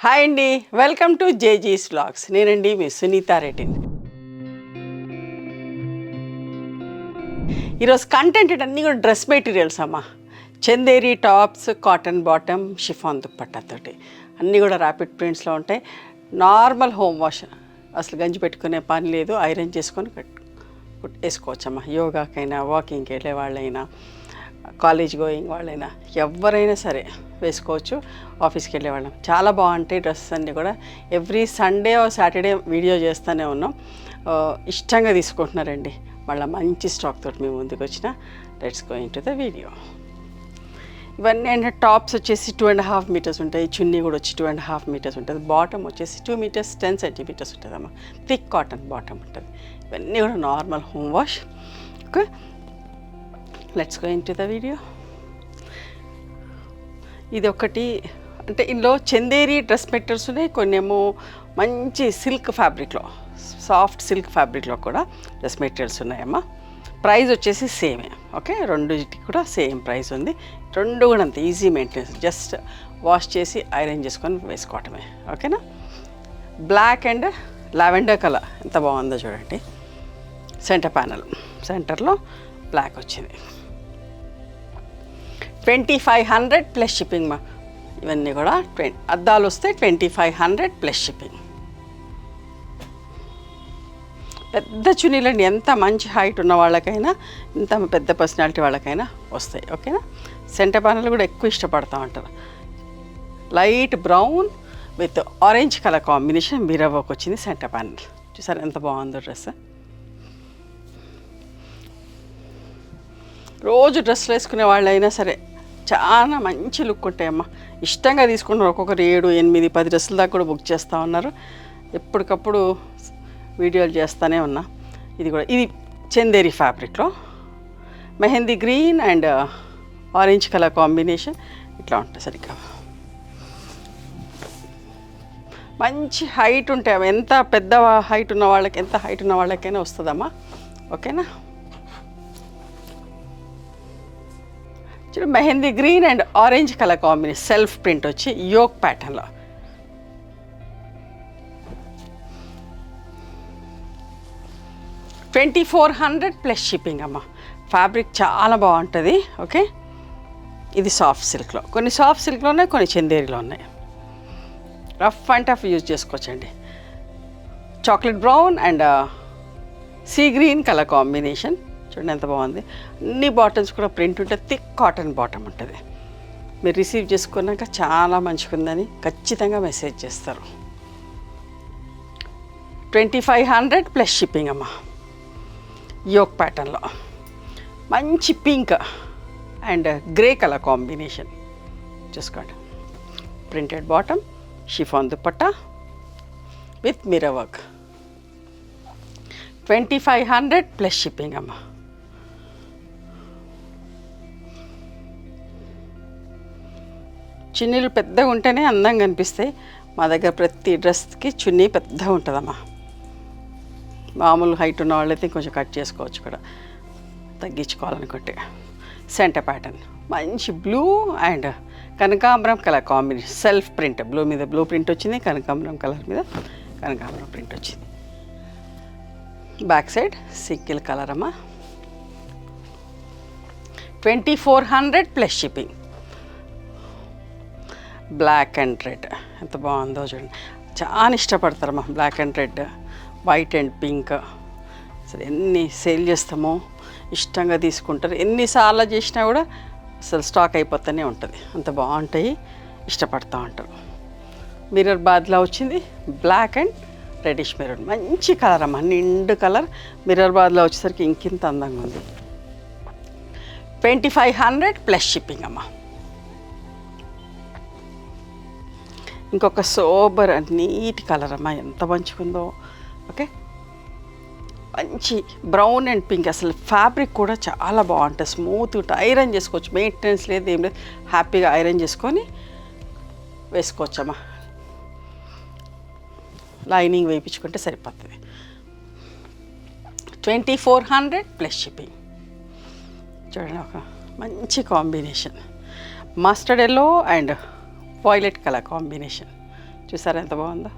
Hi అండి, welcome to జేజీస్ vlogs. నేనండి మీ సునీతా రెడ్డిని. ఈరోజు కంటెంట్ అన్నీ కూడా డ్రెస్ మెటీరియల్స్ అమ్మా. Chanderi tops, cotton bottom, chiffon దుప్పట్టాతోటి అన్నీ కూడా ర్యాపిడ్ ప్రింట్స్లో ఉంటాయి. నార్మల్ హోమ్ వాష్, అసలు గంజి పెట్టుకునే పని లేదు. ఐరన్ చేసుకొని వేసుకోవచ్చమ్మా. యోగాకైనా, వాకింగ్కి వెళ్ళే వాళ్ళైనా, కాలేజ్ గోయింగ్ వాళ్ళైనా, ఎవరైనా సరే వేసుకోవచ్చు. ఆఫీస్కి వెళ్ళే వాళ్ళం చాలా బాగుంటాయి డ్రెస్సెస్ అన్నీ కూడా. ఎవ్రీ సండే సాటర్డే వీడియో చేస్తూనే ఉన్నాం. ఇష్టంగా తీసుకుంటున్నారండి. మళ్ళీ మంచి స్టాక్ తోటి మేము ముందుకు వచ్చిన. Let's go into the video. ఇవన్నీ ఏంటంటే టాప్స్ వచ్చేసి 2.5 మీటర్స్ ఉంటాయి. చున్నీ కూడా వచ్చి 2.5 మీటర్స్ ఉంటుంది. బాటమ్ వచ్చేసి 2 మీటర్స్ 10 సెంటీమీటర్స్ ఉంటుంది అమ్మ. థిక్ కాటన్ బాటమ్ ఉంటుంది. ఇవన్నీ కూడా normal home wash. Okay, let's go into the video. ఇది ఒకటి అంటే ఇందులో చందేరి డ్రెస్ మెటీరియల్స్ ఉన్నాయి. కొన్ని ఏమో మంచి సిల్క్ ఫ్యాబ్రిక్లో, సాఫ్ట్ సిల్క్ ఫ్యాబ్రిక్లో కూడా డ్రెస్ మెటీరియల్స్ ఉన్నాయమ్మా. ప్రైస్ వచ్చేసి సేమే. ఓకే, రెండుకి కూడా సేమ్ ప్రైస్ ఉంది. రెండు కూడా అంత ఈజీ మెయింటెనెన్స్. జస్ట్ వాష్ చేసి ఐరన్ చేసుకొని వేసుకోవటమే. ఓకేనా. బ్లాక్ అండ్ లావెండర్ కలర్ ఎంత బాగుందో చూడండి. సెంటర్ ప్యానల్, సెంటర్లో బ్లాక్ వచ్చింది. 2500 ప్లస్ షిప్పింగ్ మా. ఇవన్నీ కూడా అద్దాలు వస్తే 2500 ప్లస్ షిప్పింగ్. పెద్ద చున్నీలండి. ఎంత మంచి హైట్ ఉన్న వాళ్ళకైనా, ఎంత పెద్ద పర్సనాలిటీ వాళ్ళకైనా వస్తాయి. ఓకేనా. సెంటర్ ప్యానల్ కూడా ఎక్కువ ఇష్టపడతా ఉంటారు. Light brown with orange colour combination mirror work వచ్చింది సెంటర్ ప్యానల్. చూసారు ఎంత బాగుందో డ్రెస్. రోజు డ్రెస్లు వేసుకునే వాళ్ళైనా సరే చాలా మంచి లుక్ ఉంటాయమ్మా. ఇష్టంగా తీసుకుంటున్నారు. ఒక్కొక్కరు 7, 8, 10 డ్రెస్సుల దాకా కూడా బుక్ చేస్తూ ఉన్నారు. ఎప్పటికప్పుడు వీడియోలు చేస్తూనే ఉన్నా. ఇది కూడా ఇది చందేరి ఫ్యాబ్రిక్లో mehndi green and orange colour combination ఇట్లా ఉంటుంది. సరిగ్గా మంచి హైట్ ఉంటాయి. ఎంత పెద్ద హైట్ ఉన్న వాళ్ళకి, ఎంత హైట్ ఉన్న వాళ్ళకైనా వస్తుందమ్మా. ఓకేనా. Mehndi green and orange colour combination, self print వచ్చి యోక్ ప్యాటర్న్లో. $2400 ప్లస్ షిప్పింగ్ అమ్మ. ఫ్యాబ్రిక్ చాలా బాగుంటుంది. ఓకే, ఇది సాఫ్ట్ సిల్క్లో. కొన్ని సాఫ్ట్ సిల్క్లో ఉన్నాయి, కొన్ని చందేరిలో ఉన్నాయి. రఫ్ అండ్ టఫ్ యూజ్ చేసుకోవచ్చండి. Chocolate brown and sea green colour combination చూడండి ఎంత బాగుంది. అన్ని బాటమ్స్ కూడా ప్రింట్ ఉంటే థిక్ కాటన్ బాటమ్ ఉంటుంది. మీరు రిసీవ్ చేసుకున్నాక చాలా మంచిగా ఉందని ఖచ్చితంగా మెసేజ్ చేస్తారు. 2500 ప్లస్ షిప్పింగ్ అమ్మ. యోక్ ప్యాటర్న్లో మంచి pink and grey colour combination చూసుకోండి. Printed bottom, chiffon dupatta with mirror work. 2500 plus shipping అమ్మ. చున్నీలు పెద్దగా ఉంటేనే అందంగా అనిపిస్తాయి. మా దగ్గర ప్రతి డ్రెస్కి చున్నీ పెద్దగా ఉంటుందమ్మా. మామూలు హైట్ ఉన్న వాళ్ళైతే కొంచెం కట్ చేసుకోవచ్చు కూడా, తగ్గించుకోవాలనుకుంటే. సెంటర్ ప్యాటర్న్ మంచి బ్లూ అండ్ కనకాంబరం colour combination, self print. Blue మీద బ్లూ ప్రింట్ వచ్చింది, కనకాంబరం కలర్ మీద కనకాంబరం ప్రింట్ వచ్చింది. బ్యాక్ సైడ్ సింగిల్ కలర్ అమ్మా. 2400 plus shipping. Black and red ఎంత బాగుందో చూడండి. చాలా ఇష్టపడతారమ్మా black and red, white and pink. అసలు ఎన్ని సేల్ చేస్తామో ఇష్టంగా తీసుకుంటారు. ఎన్నిసార్లు చేసినా కూడా అసలు స్టాక్ అయిపోతూనే ఉంటుంది. అంత బాగుంటాయి, ఇష్టపడుతూ ఉంటారు. మిర్రర్ బాద్లా వచ్చింది బ్లాక్ అండ్ రెడిష్ మెరూన్. మంచి కలర్ అమ్మ, నిండు కలర్. మిర్రర్ బాద్లా వచ్చేసరికి ఇంకింత అందంగా ఉంది. 2500 ప్లస్ షిప్పింగ్ అమ్మ. ఇంకొక సోబర్ నీట్ కలర్ అమ్మ, ఎంత మంచిగుందో. ఓకే, మంచి బ్రౌన్ అండ్ పింక్. అసలు ఫ్యాబ్రిక్ కూడా చాలా బాగుంటుంది, స్మూత్ ఉంటుంది. ఐరన్ చేసుకోవచ్చు, మెయింటెనెన్స్ లేదు, ఏం లేదు. హ్యాపీగా ఐరన్ చేసుకొని వేసుకోవచ్చమ్మా. లైనింగ్ వేయించుకుంటే సరిపోతుంది. 2400 ప్లస్ షిప్పింగ్. చూడండి ఒక మంచి combination, mustard yellow and violet colour combination చూసారా ఎంత బాగుందో.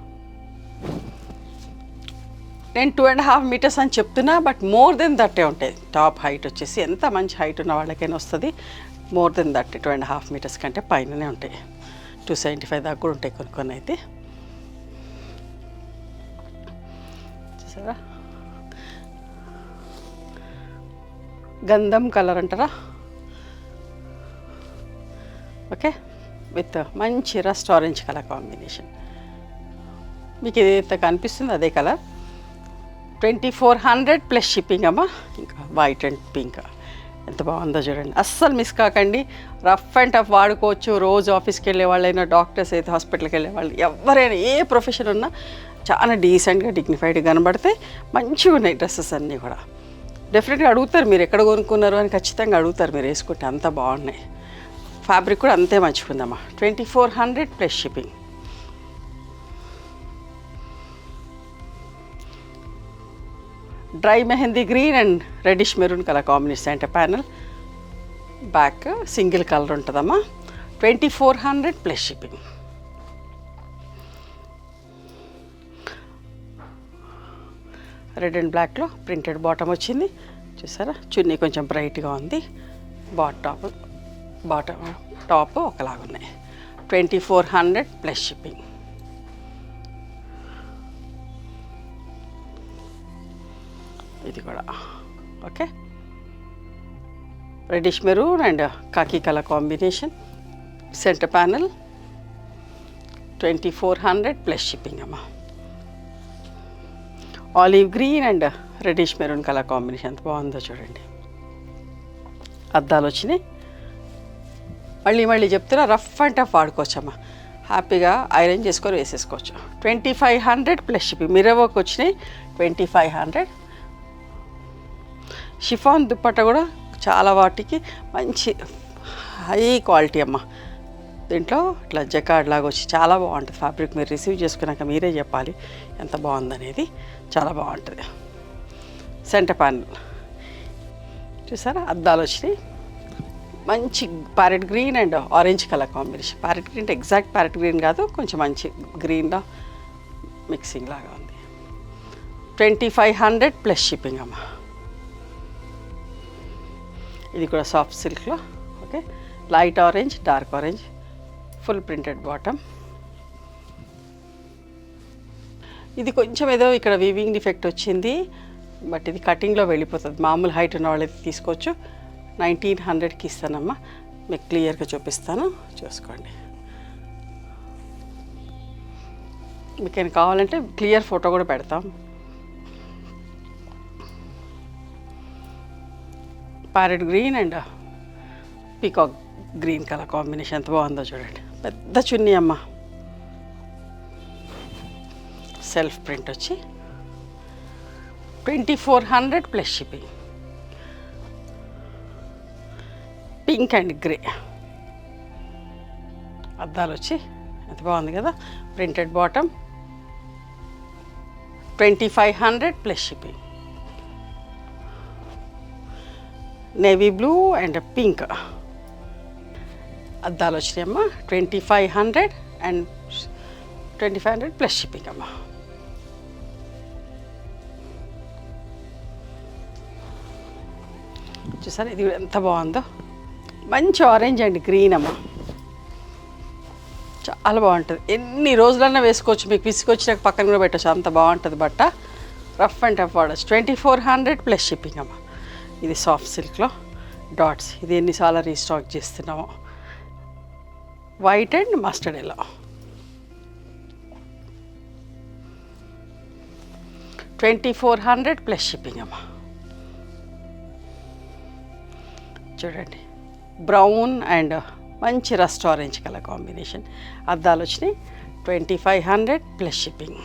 నేను 2.5 మీటర్స్ అని చెప్తున్నా, బట్ మోర్ దెన్ దట్టే ఉంటాయి. టాప్ హైట్ వచ్చేసి ఎంత మంచి హైట్ ఉన్న వాళ్ళకైనా వస్తుంది. మోర్ దెన్ దట్ 2.5 మీటర్స్ కంటే పైననే ఉంటాయి. 275 దాకా కూడా ఉంటాయి కొన్ని అయితే. చూసారా గంధం కలర్ అంటారా, ఓకే, విత్ మంచి రస్ట్ ఆరెంజ్ కలర్ కాంబినేషన్. మీకు ఏదైతే కనిపిస్తుందో అదే కలర్. 2400 ప్లస్ షిప్పింగ్ అమ్మా. ఇంకా వైట్ అండ్ పింక్ ఎంత బాగుందో చూడండి, అస్సలు మిస్ కాకండి. రఫ్ అండ్ టఫ్ వాడుకోవచ్చు. రోజు ఆఫీస్కి వెళ్ళే వాళ్ళైనా, డాక్టర్స్ అయితే హాస్పిటల్కి వెళ్ళే వాళ్ళు, ఎవరైనా ఏ ప్రొఫెషన్ ఉన్నా చాలా డీసెంట్గా డిగ్నిఫైడ్గా కనబడతాయి. మంచిగా ఉన్నాయి డ్రెస్సెస్ అన్నీ కూడా. డెఫినెట్గా అడుగుతారు మీరు ఎక్కడ కొనుక్కున్నారు అని, ఖచ్చితంగా అడుగుతారు మీరు వేసుకుంటే. అంత బాగున్నాయి. ఫ్యాబ్రిక్ కూడా అంతే మంచిగా ఉందమ్మా. 2400 plus shipping. Dry mehndi green and reddish maroon colour combination అంటే ప్యానల్. బ్యాక్ సింగిల్ కలర్ ఉంటుందమ్మా. 2400 ప్లస్ షిప్పింగ్. రెడ్ అండ్ బ్లాక్లో ప్రింటెడ్ బాటమ్ వచ్చింది. చూసారా చున్నీ కొంచెం బ్రైట్గా ఉంది. బాటమ్ టాప్ ఒకలాగున్నాయి. 2400 ప్లస్ షిప్పింగ్. ఇది కూడా okay, reddish maroon and khaki colour combination. Centre panel. 2400 plus shipping అమ్మా. Olive green and reddish maroon colour combination ఎంత బాగుందో చూడండి. అద్దాలు వచ్చినాయి. మళ్ళీ చెప్తున్నా, రఫ్ అండ్ టఫ్ వాడుకోవచ్చమ్మా. హ్యాపీగా ఐరన్ చేసుకొని వేసేసుకోవచ్చు. 2500 ప్లస్ షిప్పింగ్. మిర్రర్ వర్క్ వచ్చినాయి. 2500. షిఫాన్ దుప్పట్ట కూడా చాలా వాటికి మంచి హై క్వాలిటీ అమ్మ. దీంట్లో ఇట్లా జకార్డ్ లాగా వచ్చి చాలా బాగుంటుంది ఫ్యాబ్రిక్. మీరు రిసీవ్ చేసుకున్నాక మీరే చెప్పాలి ఎంత బాగుందనేది. చాలా బాగుంటుంది. సెంటర్ ప్యానల్ చూసారా అద్దాలు వచ్చినాయి. మంచి parrot green and orange colour combination. Parrot green అంటే ఎగ్జాక్ట్ ప్యారెట్ గ్రీన్ కాదు, కొంచెం మంచి గ్రీన్లో మిక్సింగ్ లాగా ఉంది. 2500 ప్లస్ షిప్పింగ్ అమ్మ. ఇది కూడా సాఫ్ట్ సిల్క్లో okay. Light orange, dark orange, full printed bottom. ఇది కొంచెం ఏదో ఇక్కడ వీవింగ్ డిఫెక్ట్ వచ్చింది, బట్ ఇది కటింగ్లో వెళ్ళిపోతుంది. మామూలు హైట్ ఉన్న వాళ్ళైతే తీసుకోవచ్చు. 1900కి ఇస్తానమ్మా. మీకు క్లియర్గా చూపిస్తాను, చూసుకోండి. మీకు ఏమైనా కావాలంటే క్లియర్ ఫోటో కూడా పెడతాం. Parrot green and peacock green colour combination ఎంత బాగుందో చూడండి. పెద్ద చున్నీ అమ్మ. సెల్ఫ్ ప్రింట్ వచ్చి 2400 plus shipping. Pink and grey అద్దాలు వచ్చి ఎంత బాగుంది కదా. Printed bottom. 2500 plus shipping. Navy blue and pink అద్దాలు వచ్చినాయమ్మా. 2500 అండ్ 2500 ప్లస్ షిప్పింగ్ అమ్మా. చూసారా ఇది ఎంత బాగుందో. మంచి ఆరెంజ్ అండ్ గ్రీన్ అమ్మ. చాలా బాగుంటుంది. ఎన్ని రోజులన్నా వేసుకోవచ్చు. మీకు విసుకొచ్చినాక పక్కన కూడా పెట్టచ్చు, అంత బాగుంటుంది బట్ట. రఫ్ అండ్ టఫ్ వాడచ్చు. 2400 ప్లస్ షిప్పింగ్ అమ్మ. ఇది సాఫ్ట్ సిల్క్లో డాట్స్. ఇది ఎన్నిసార్లు రీస్టాక్ చేస్తున్నాము. White and mustard yellow. 2400 plus shipping అమ్మ. చూడండి బ్రౌన్ అండ్ మంచి రస్ట్ ఆరెంజ్ కలర్ కాంబినేషన్. అద్దాలు వచ్చినాయి. 2500 ప్లస్ షిప్పింగ్.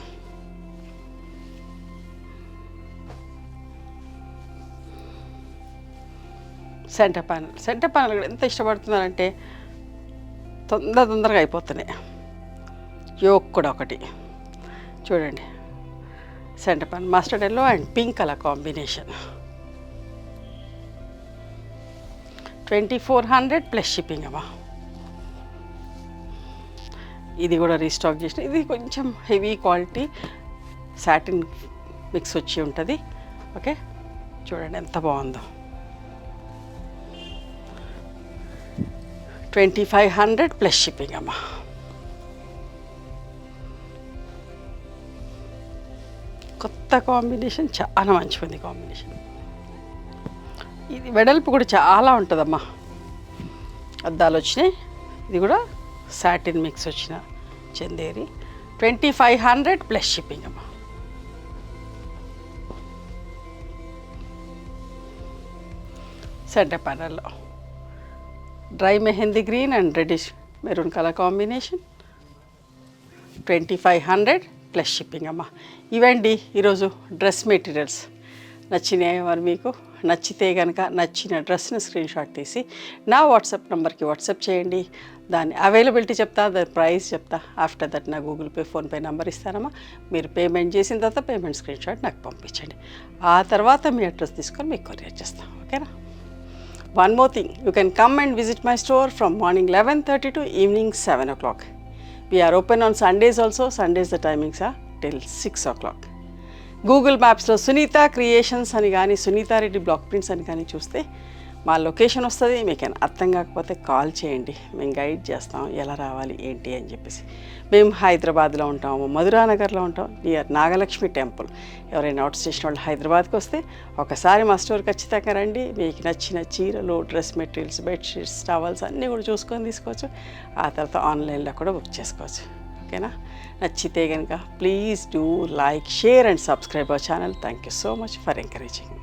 సెంటర్ ప్యానల్ కూడా ఎంత ఇష్టపడుతున్నారంటే తొందరగా అయిపోతున్నాయి. యోక్ కూడా ఒకటి చూడండి. Centre panel mustard yellow and pink colour combination. 2400 plus shipping అమ్మా. ఇది కూడా రీస్టాక్ చేసిన. ఇది కొంచెం హెవీ క్వాలిటీ సాటిన్ మిక్స్ వచ్చి ఉంటుంది. ఓకే, చూడండి ఎంత బాగుందో. 2500 ప్లస్ షిప్పింగ్ అమ్మా. కొత్త కాంబినేషన్, చాలా మంచిగా ఉంది కాంబినేషన్. ఇది వెడల్పు కూడా చాలా ఉంటుందమ్మా. అద్దాలు వచ్చినాయి. ఇది కూడా సాటిన్ మిక్స్ వచ్చిన చందేరి. 2500 ప్లస్ షిప్పింగ్ అమ్మా. సెంటర్ ప్యానల్లో dry mehndi green and reddish maroon colour combination. 2500 plus shipping అమ్మా. ఇవండి ఈరోజు డ్రెస్ మెటీరియల్స్. నచ్చినాయి మరి మీకు? నచ్చితే కనుక నచ్చిన డ్రెస్ని స్క్రీన్ షాట్ తీసి నా వాట్సాప్ నెంబర్కి వాట్సాప్ చేయండి. దాని అవైలబిలిటీ చెప్తా, దాని ప్రైస్ చెప్తా. ఆఫ్టర్ దట్ నా గూగుల్ పే, ఫోన్పే నెంబర్ ఇస్తానమ్మా. మీరు పేమెంట్ చేసిన తర్వాత పేమెంట్ స్క్రీన్ షాట్ నాకు పంపించండి. ఆ తర్వాత మీ అడ్రస్ తీసుకొని మీకు కొరియర్ చేస్తాం. ఓకేనా? One more thing, you can come and visit my store from morning 11:30 to evening 7 o'clock. We are open on Sundays also. Sundays the timings are till 6 o'clock. Google మ్యాప్స్లో Sunitha creations అని కానీ Sunitha Reddy block prints అని కానీ చూస్తే మా location వస్తుంది. మీకు అర్థం కాకపోతే కాల్ చేయండి, మేము గైడ్ చేస్తాం ఎలా రావాలి ఏంటి అని చెప్పేసి. మేము హైదరాబాద్లో ఉంటాము, మధురా నగర్లో ఉంటాం, నియర్ నాగలక్ష్మి టెంపుల్. ఎవరైనా అవుట్ స్టేషన్ వాళ్ళు హైదరాబాద్కి వస్తే ఒకసారి మా స్టోర్ ఖచ్చితంగా రండి. మీకు నచ్చిన చీరలు, డ్రెస్ మెటీరియల్స్, బెడ్షీట్స్, టవల్స్ అన్నీ కూడా చూసుకొని తీసుకోవచ్చు. ఆ తర్వాత ఆన్లైన్లో కూడా బుక్ చేసుకోవచ్చు. ఓకేనా? నచ్చితే కనుక please do like, share and subscribe our channel. Thank you so much for encouraging.